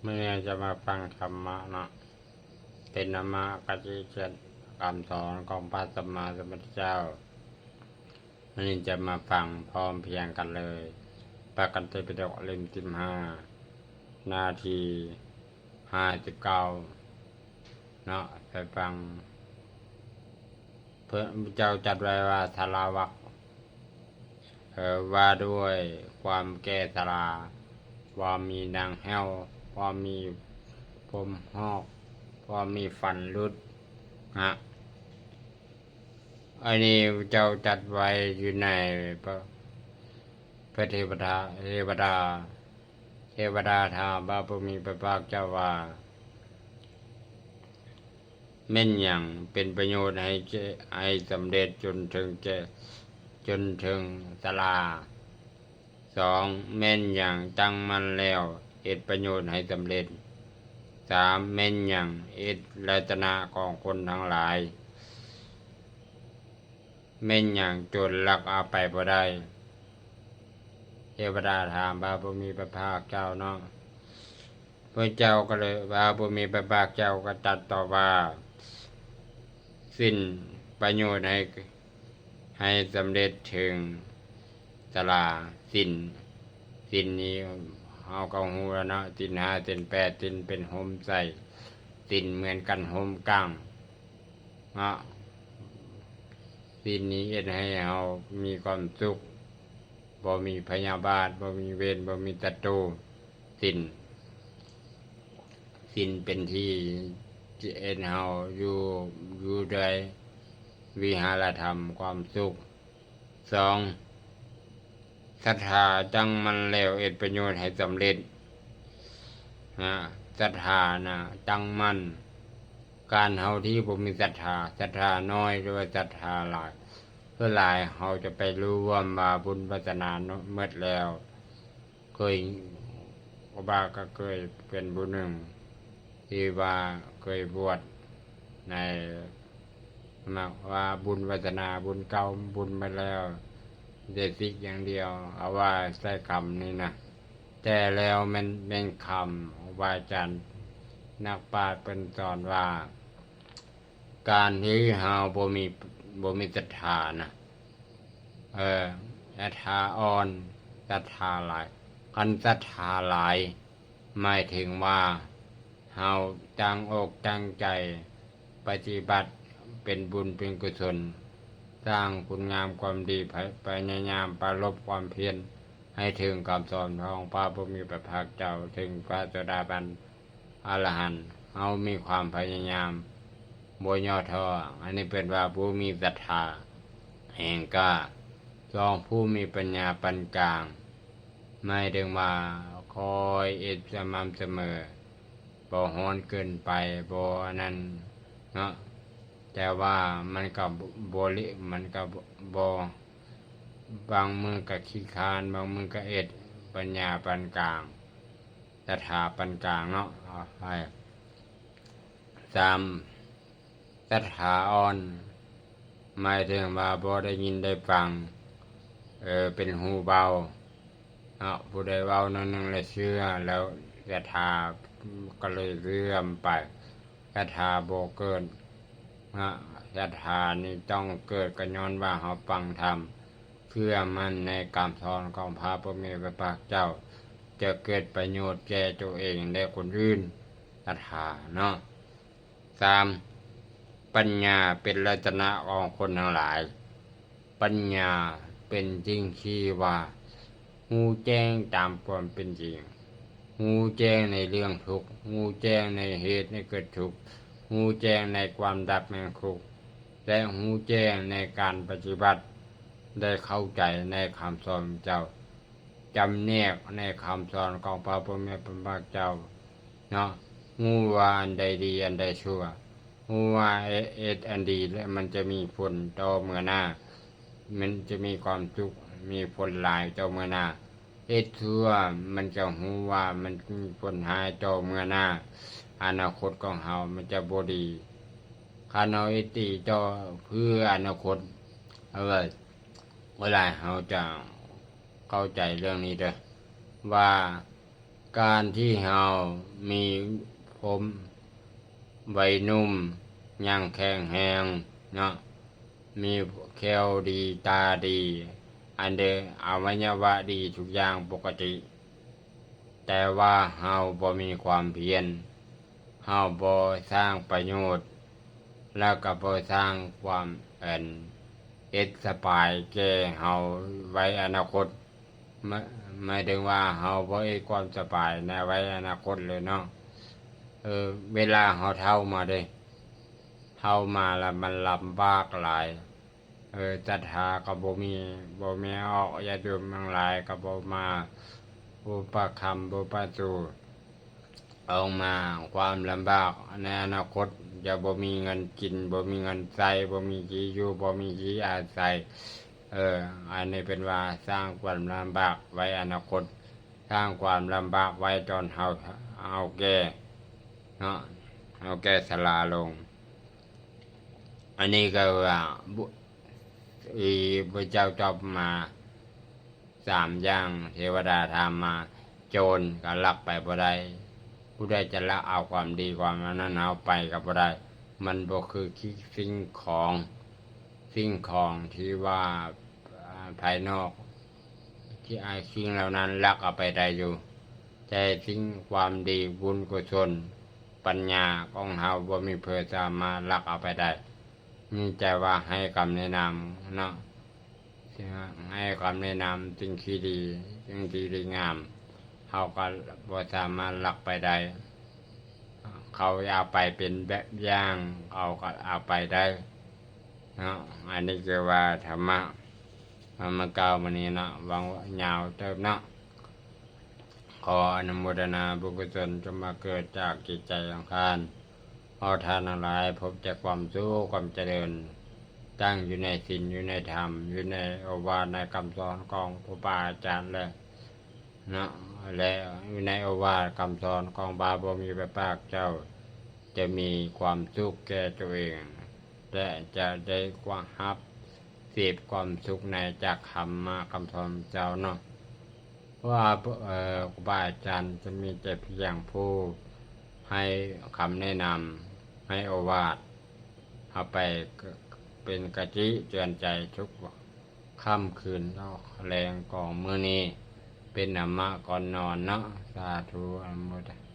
เมื่อจะมาฟังธรรมะเนาะเป็นธรรมะกจิเจตคำสอนของพระสัมมาสัมพุทธเจ้าวันนี้จะมาฟังพร้อมเพรียงกันเลยปากันเตปิฎกเล่ม15นาที59เนาะไปฟังเพื่อเจ้าจัดไว้ว่าสาราวักว่าด้วยความแก่ชราว่ามีนางแห้วว่ามีผมหอกว่ามีฟันรุดอันนี้เจ้าจัดไว้อยู่ในพระเทวดาถามพระผู้มีพระภาคเจ้าว่าแม่นอย่างเป็นประโยชน์ให้สำเร็จจนถึงศาลา2แม่นอย่างตั้งมั่นแล้วเอ็ดประโยชน์ให้สำเร็จ3แม่นอย่างเอ็ดรัตนะของคนทั้งหลายแม่นอย่างจนลักเอาไปบ่ได้เทวดาถามพระผู้มีพระภาคเจ้าเนาะพระเจ้าก็เลยพระผู้มีพระภาคเจ้าก็ตรัสต่อว่าสิ้นประโยชน์ให้สำเร็จถึงศาลาสิ้นนี้เฮาก็ฮู้แล้วเนาะสิ้น5สิ้น8สิ้นเป็นห่มใส่สิ้นเหมือนกันห่มกลางเนาะสิ้นนี้เฮ็ดให้เฮามีความสุขบ่มีพยาบาทบ่มีเวรบ่มีศัตรูสิ้นเป็นที่เอ็นเฮาอยู่ด้วยวิหารธรรมความสุข2ศรัทธาจังมันแล้วเอ็ดประโยชน์ให้สำเร็จศรัทธานะจังมันการเฮาที่บ่มีศรัทธาน้อยหรือว่าศรัทธาหลายเพื่อหลายเฮาจะไปรู้ว่ามาบุญวาสนาเมื่อแล้วเคยก็เคยเป็นบุญหนึ่งที่ว่าเคยบวชในว่าบุญวาสนาบุญเก่าบุญมาแล้วเดซิกอย่างเดียวเอาว่าใช้คำนี้นะแต่แล้วมันเป็นคำว่าอาจารย์นักปราชญ์เป็นสอนว่าการที่เฮาบ่มีศรัทธานะศรัทธาอ่อนศรัทธาหลายคันศรัทธาหลายหมายถึงว่าเฮาตั้งอกตั้งใจปฏิบัติเป็นบุญเป็นกุศลสร้างคุณงามความดีพยายามปรารภความเพียรให้ถึงคำสอนของพระผู้มีพระภาคเจ้าถึงพระโสดาบันอรหันต์เฮามีความพยายามบ่ย่อท้ออันนี้เป็นว่าผู้มีศรัทธาแห่งกล้าผู้มีปัญญาปานกลางไม่ถึงว่าคอยเอ็ดสม่ำเสมอบ่ฮ้อนเกินไปบ่นั้นเนาะแต่ว่ามันก็มันก็บ่บางมือก็ขี้คร้านบางมือก็เอ็ดปัญญาปานกลางศรัทธาปานกลางเนาะให้3ศรัทธาอ่อนหมายถึงว่าบ่ได้ยินได้ฟังเป็นหูเบาผู้ใดเว้านั่นนึงแล้วเชื่อแล้วศรัทธาก็เลยเลื่อมไปศรัทธาบ่เกิดศรัทธานี่ต้องเกิดก็ย้อนว่าเฮาฟังธรรมเพื่อมันในคำสอนของพระผู้มีพระภาคเจ้าจะเกิดประโยชน์แก่ตัวเองและคนอื่นศรัทธาเนาะ3ปัญญาเป็นรัตนะของคนทั้งหลายปัญญาเป็นจริงที่ว่าฮู้แจ้งตามความเป็นจริงฮู้แจ้งในเรื่องทุกข์ฮู้แจ้งในเหตุในเกิดทุกข์ฮู้แจ้งในความดับแห่งทุกข์และฮู้แจ้งในการปฏิบัติได้เข้าใจในคำสอนเจ้าจำแนกในคำสอนของพระผู้มีพระภาคเจ้าเนาะฮู้ว่าอันใดดีอันใดชั่วฮู้ว่าอันดีและมันจะมีผลต่อเมื่อหน้ามันจะมีความสุขมีผลหลายต่อเมื่อหน้าชั่วมันจะฮู้ว่ามันมีผลหายต่อเมื่อหน้าอนาคตของเฮามันจะบ่ดีคันเฮาดีต่อเพื่ออนาคตเวลาเฮาจะเข้าใจเรื่องนี้เด้อว่า การที่เฮามีผมใบนุ่มย่างแข็งแหงเนาะมีแควดีตาดีอันเดอวัยวะดีทุกอย่างปกติ แต่ว่าเฮาบ่มีความเพียรเฮาบ่สร้างประโยชน์แล้วก็บ่สร้างความสปายแก่เฮาไว้อนาคตไม่ไม่ถึงว่าเฮาบ่เอ็ดความสบายในไว้อนาคตเลยเนาะเวลาเฮาเฒ่ามาเด้เฒ่ามาแล้วมันลำบากหลายศรัทธาก็บ่มีออกญาติโยมทั้งหลายก็บ่มาอุปคัมภ์อุปสู่ออกมาความลำบากในอนาคตจะบ่มีเงินกินบ่มีเงินใช้บ่มีที่อยู่บ่มีที่อาศัยอันนี้เป็นว่าสร้างความลำบากไว้อนาคตสร้างความลำบากไว้ตอนเฮาแก่เนาะเฮาแก่ชราลงอันนี้ก็ว่าพระเจ้าตอบมา3อย่างเทวดาถามมาโจรก็ลักไปบ่ได้ผู้ใดจะลักเอาความดีความนั้นเอาไปก็บ่ได้มันบ่คือสิ่งของที่ว่าภายนอกที่สิ่งเหล่านั้นลักเอาไปได้อยู่แต่สิ่งความดีบุญกุศลปัญญาของเฮาบ่มีเพื่อสามารถลักเอาไปได้มีแต่ว่าให้คำแนะนำเนาะให้คำแนะนำสิ่งที่ดีสิ่งที่ดีงามเฮาก็บ่สามารถลักไปได้เขาเอาไปเป็นแบบอย่างเอาก็เอาไปได้เนาะอันนี้คือว่าธรรมะมาเก่ามานี้เนาะหวังว่ายาวเติบเนาะขออนุโมทนาบุญกุศลจงมาเกิดจากจิตใจของท่านเอาทานทั้งหลายพบจากความสุขความเจริญตั้งอยู่ในศีลอยู่ในธรรมอยู่ในโอวาทในคำสอนของครูบาอาจารย์และเนาะและอยู่ในโอวาทคำสอนของบาบ่มีพระภาคเจ้าจะมีความสุขแก่ตัวเองและจะได้ความรับเสพความสุขในจากคำสอนเจ้าเนาะเพราะว่าครูบาอาจารย์จะมีแต่เพียงผู้ให้คำแนะนำให้โอวาทเอาไปเป็นกะจิเตือนใจทุกค่ำคืนเนาะแรงกองมื้อนี้เป็นธรรมะก่อนนอนเนาะสาธุอนุโมทนา